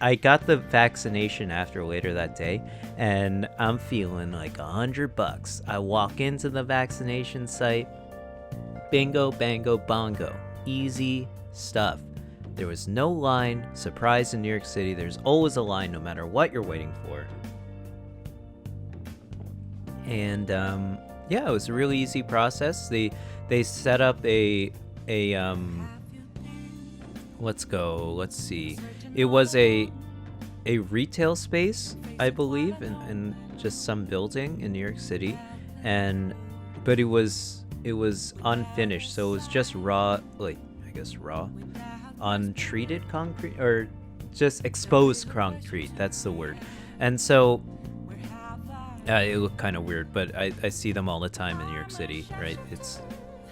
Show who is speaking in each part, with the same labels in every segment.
Speaker 1: I got the vaccination after later that day, and I'm feeling like $100. I walk into the vaccination site, bingo, bango, bongo, easy stuff. There was no line. Surprise, in New York City, there's always a line no matter what you're waiting for. And yeah, it was a really easy process. They set up let's see. It was a retail space, I believe, in just some building in New York City, but it was unfinished, so it was just raw, untreated concrete, or just exposed concrete. That's the word. And so it looked kind of weird, but I see them all the time in New York City, right? It's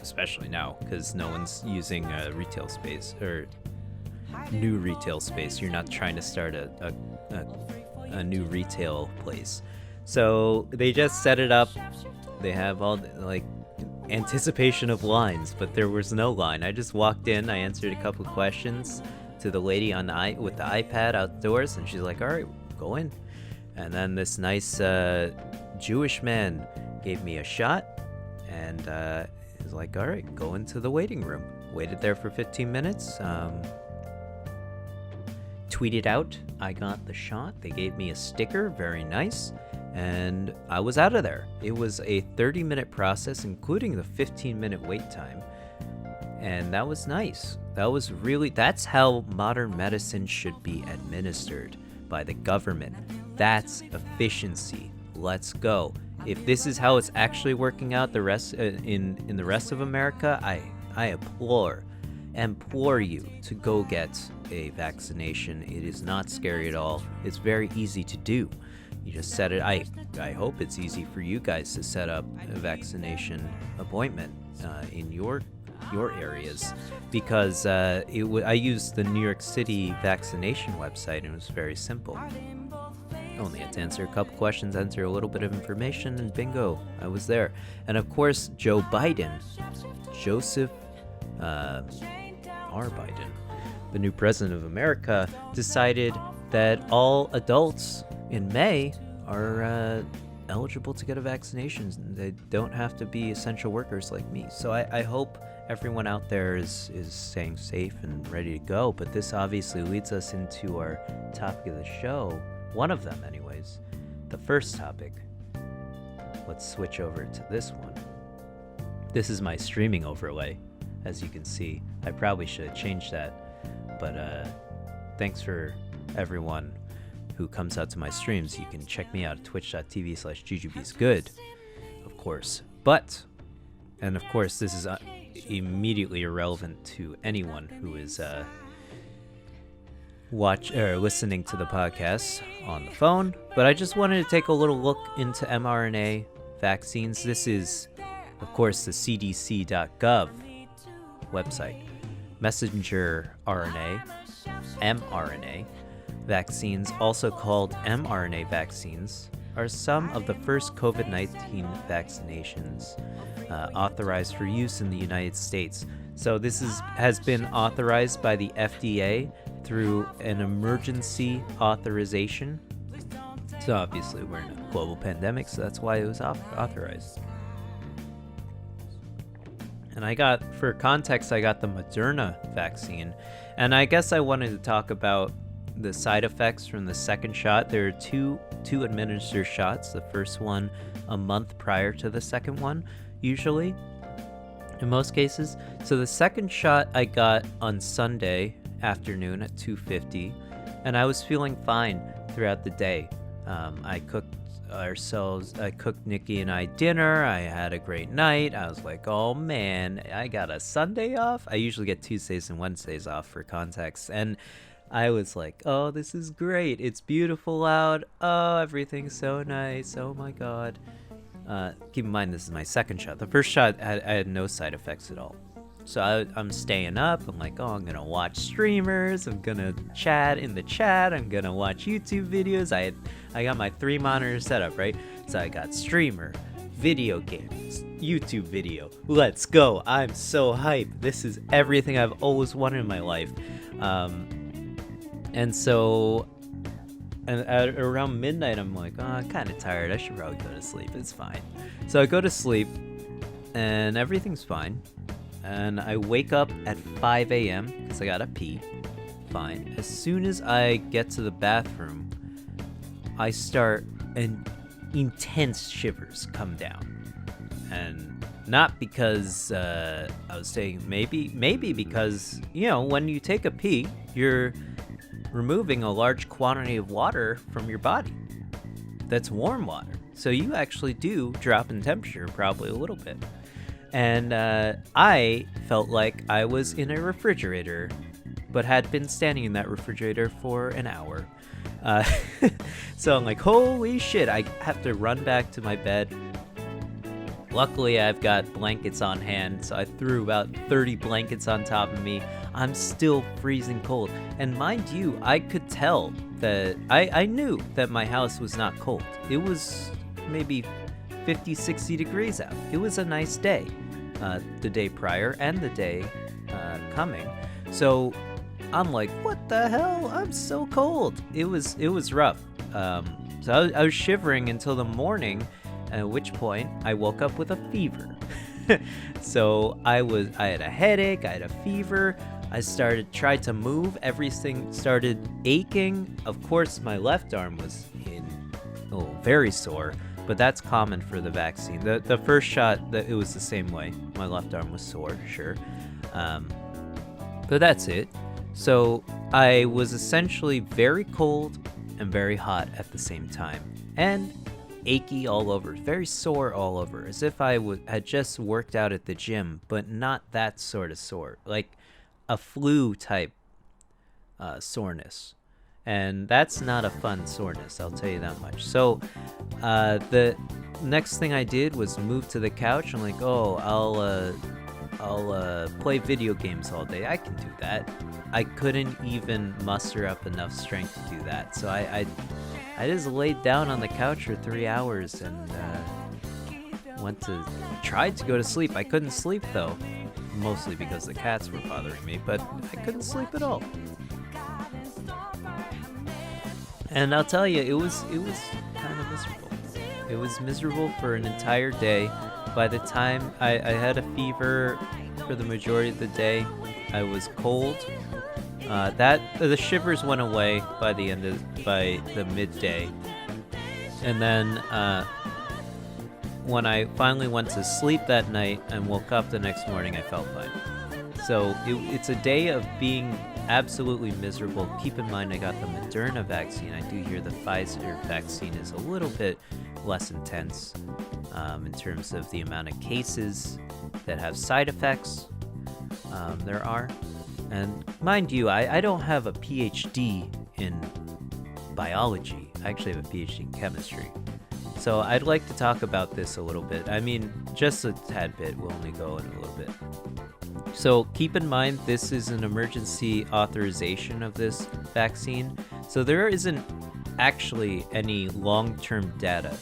Speaker 1: especially now because no one's using a retail space or new retail space. You're not trying to start a new retail place. So they just set it up. They have all anticipation of lines, but there was no line. I just walked in. I answered a couple questions to the lady with the iPad outdoors, and she's like, "All right, go in." And then this nice Jewish man gave me a shot, and he's like, "All right, go into the waiting room." Waited there for 15 minutes. Tweeted out, I got the shot. They gave me a sticker, very nice, and I was out of there. It was a 30-minute process, including the 15-minute wait time, and that was nice. That's how modern medicine should be administered by the government. That's efficiency. Let's go. If this is how it's actually working out the rest in the rest of America, I implore you to go get a vaccination. It is not scary at all. It's very easy to do. You just set it. I hope it's easy for you guys to set up a vaccination appointment in your areas, because I used the New York City vaccination website, and it was very simple. Only had to answer a couple questions, enter a little bit of information, and bingo, I was there. And of course, Joseph R. Biden, the new president of America, decided that all adults in May are eligible to get a vaccination. They don't have to be essential workers like me. So I hope everyone out there is staying safe and ready to go. But this obviously leads us into our topic of the show. One of them, anyways. The first topic. Let's switch over to this one. This is my streaming overlay, as you can see. I probably should have changed that, but thanks for everyone who comes out to my streams. You can check me out at twitch.tv/jujubesgood, of course. And of course, this is immediately irrelevant to anyone who is listening to the podcast on the phone, but I just wanted to take a little look into mRNA vaccines. This is, of course, the cdc.gov website. Messenger RNA, mRNA vaccines, also called mRNA vaccines, are some of the first COVID-19 vaccinations authorized for use in the United States. So this has been authorized by the FDA through an emergency authorization. So obviously we're in a global pandemic, so that's why it was authorized. And for context, I got the Moderna vaccine. And I guess I wanted to talk about the side effects from the second shot. There are two administered shots. The first one a month prior to the second one, usually, in most cases. So the second shot I got on Sunday afternoon at 2:50, and I was feeling fine throughout the day. I cooked Nikki and I dinner. I had a great night. I was like, oh man, I got a Sunday off. I usually get Tuesdays and Wednesdays off, for context. And I was like, oh, this is great. It's beautiful out. Oh, everything's so nice. Oh my God. Keep in mind, this is my second shot. The first shot, I had no side effects at all. So I'm staying up. I'm like, oh, I'm going to watch streamers. I'm going to chat in the chat. I'm going to watch YouTube videos. I got my 3 monitors set up, right? So I got streamer, video games, YouTube video. Let's go. I'm so hyped. This is everything I've always wanted in my life. And so And at around midnight, I'm like, oh, I'm kind of tired. I should probably go to sleep. It's fine. So I go to sleep, and everything's fine. And I wake up at 5 a.m. because I gotta pee. Fine. As soon as I get to the bathroom, I start an intense shivers come down. And not because I was saying maybe because, when you take a pee, you're removing a large quantity of water from your body. That's warm water. So you actually do drop in temperature probably a little bit. And I felt like I was in a refrigerator, but had been standing in that refrigerator for an hour. So I'm like, holy shit, I have to run back to my bed. Luckily, I've got blankets on hand, so I threw about 30 blankets on top of me. I'm still freezing cold. And mind you, I could tell that I knew that my house was not cold. It was maybe 50, 60 degrees out. It was a nice day, the day prior and the day coming. So I'm like, what the hell? I'm so cold. It was rough. So I was shivering until the morning, at which point I woke up with a fever. So I had a headache, I had a fever. I tried to move, everything started aching. Of course, my left arm was very sore, but that's common for the vaccine. The first shot, it was the same way. My left arm was sore, sure. But that's it. So I was essentially very cold and very hot at the same time. And achy all over, very sore all over, as if I had just worked out at the gym, but not that sort of sore, like a flu type soreness. And that's not a fun soreness, I'll tell you that much. So the next thing I did was move to the couch. I'm like, I'll play video games all day. I can do that. I couldn't even muster up enough strength to do that. So I just laid down on the couch for 3 hours and tried to go to sleep. I couldn't sleep though, mostly because the cats were bothering me, but I couldn't sleep at all. And I'll tell you, it was kind of miserable. It was miserable for an entire day. By the time I had a fever for the majority of the day, I was cold. The shivers went away by the midday, and then when I finally went to sleep that night and woke up the next morning, I felt fine. So it's a day of being absolutely miserable. Keep in mind, I got the Moderna vaccine. I do hear the Pfizer vaccine is a little bit less intense in terms of the amount of cases that have side effects there are. And mind you, I don't have a PhD in biology. I actually have a PhD in chemistry. So I'd like to talk about this a little bit. I mean, just a tad bit. We'll only go in a little bit. So keep in mind, this is an emergency authorization of this vaccine. So there isn't actually any long-term data.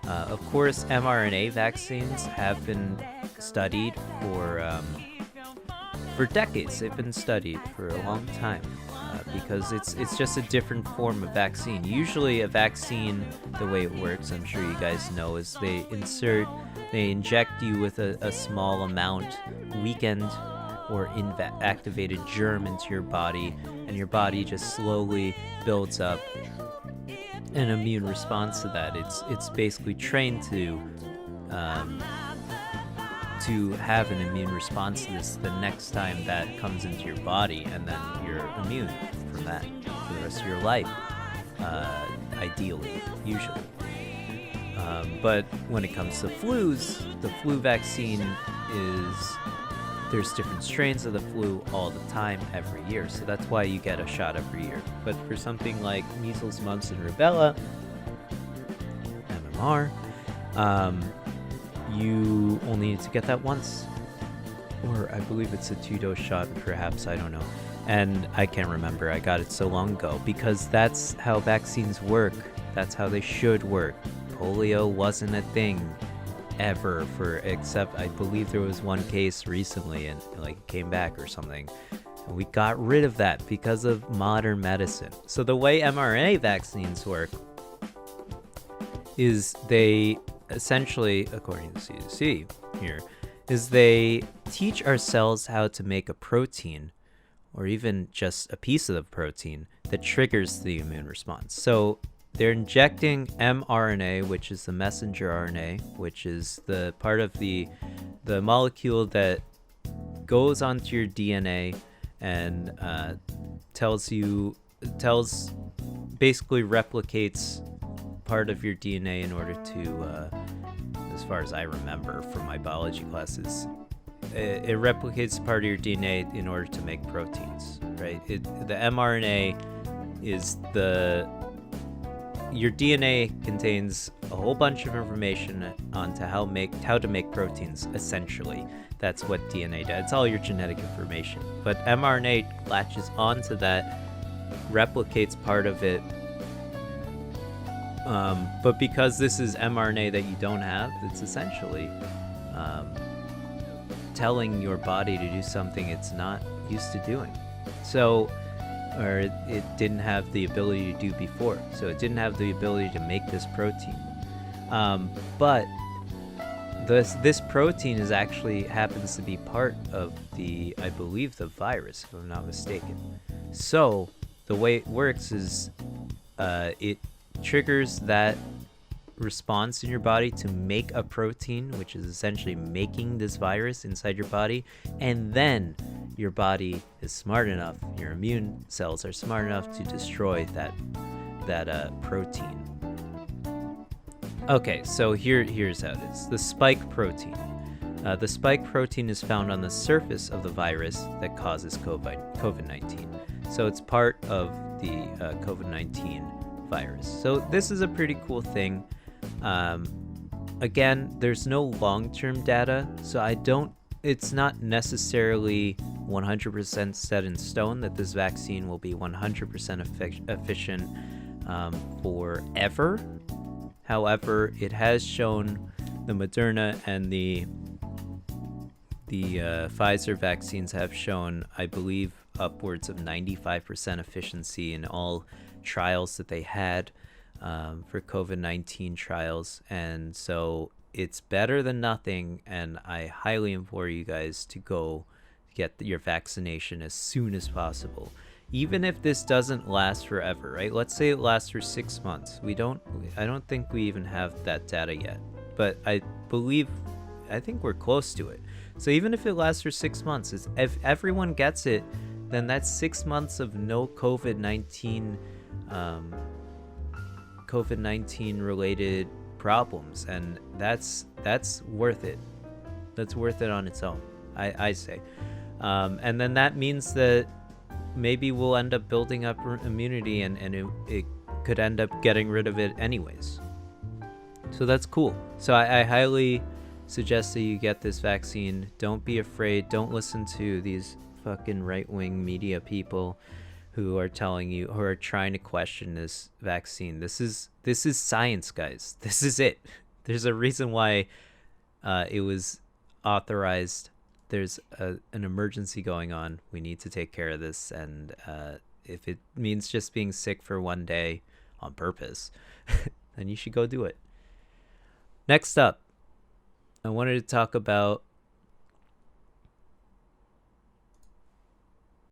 Speaker 1: Of course, mRNA vaccines have been studied for decades. They've been studied for a long time because it's just a different form of vaccine. Usually a vaccine, the way it works, I'm sure you guys know, is they inject you with a small amount, weakened or activated germ into your body, and your body just slowly builds up an immune response to that. It's basically trained to have an immune response to this the next time that comes into your body, and then you're immune from that for the rest of your life, ideally, usually. But when it comes to flus, the flu vaccine there's different strains of the flu all the time, every year, so that's why you get a shot every year. But for something like measles, mumps, and rubella, MMR, you only need to get that once, or I believe it's a 2-dose shot, perhaps, I don't know, and I can't remember. I got it so long ago, because that's how vaccines work. That's how they should work. Polio wasn't a thing ever, except I believe there was one case recently and it came back or something. We got rid of that because of modern medicine. So the way mRNA vaccines work is they essentially, according to CDC here, is they teach our cells how to make a protein, or even just a piece of the protein, that triggers the immune response. So they're injecting mRNA, which is the messenger RNA, which is the part of the molecule that goes onto your DNA and basically replicates part of your DNA in order to, as far as I remember from my biology classes, it replicates part of your DNA in order to make proteins, right? The mRNA is your DNA contains a whole bunch of information onto how to make proteins, essentially. That's what DNA does. It's all your genetic information. But mRNA latches onto that, replicates part of it. But because this is mRNA that you don't have, it's essentially telling your body to do something it's not used to doing. Or it didn't have the ability to do before. So it didn't have the ability to make this protein. But this protein happens to be part of I believe the virus, if I'm not mistaken. So the way it works is it triggers that response in your body to make a protein, which is essentially making this virus inside your body, and then your body is smart enough, your immune cells are smart enough to destroy that protein. Okay, so here's how it is. The spike protein. The spike protein is found on the surface of the virus that causes COVID-19. So it's part of the COVID-19 virus. So this is a pretty cool thing. Again, there's no long-term data, so it's not necessarily 100% set in stone that this vaccine will be 100% efficient forever. However, it has shown the Moderna and the Pfizer vaccines have shown, I believe, upwards of 95% efficiency in all trials that they had for COVID-19 trials. And so it's better than nothing, and I highly implore you guys to go get your vaccination as soon as possible. Even if this doesn't last forever, right? Let's say it lasts for 6 months. I don't think we even have that data yet, but I think we're close to it. So even if it lasts for 6 months, if everyone gets it, then that's 6 months of no COVID-19 related problems, and that's worth it. That's worth it on its own, I say. And then that means that maybe we'll end up building up immunity, and it could end up getting rid of it anyways. So that's cool. So I highly suggest that you get this vaccine. Don't be afraid. Don't listen to these fucking right-wing media people who are trying to question this vaccine. This is science, guys. This is it. There's a reason why it was authorized. There's an emergency going on. We need to take care of this, and if it means just being sick for one day on purpose, then you should go do it. Next up, I wanted to talk about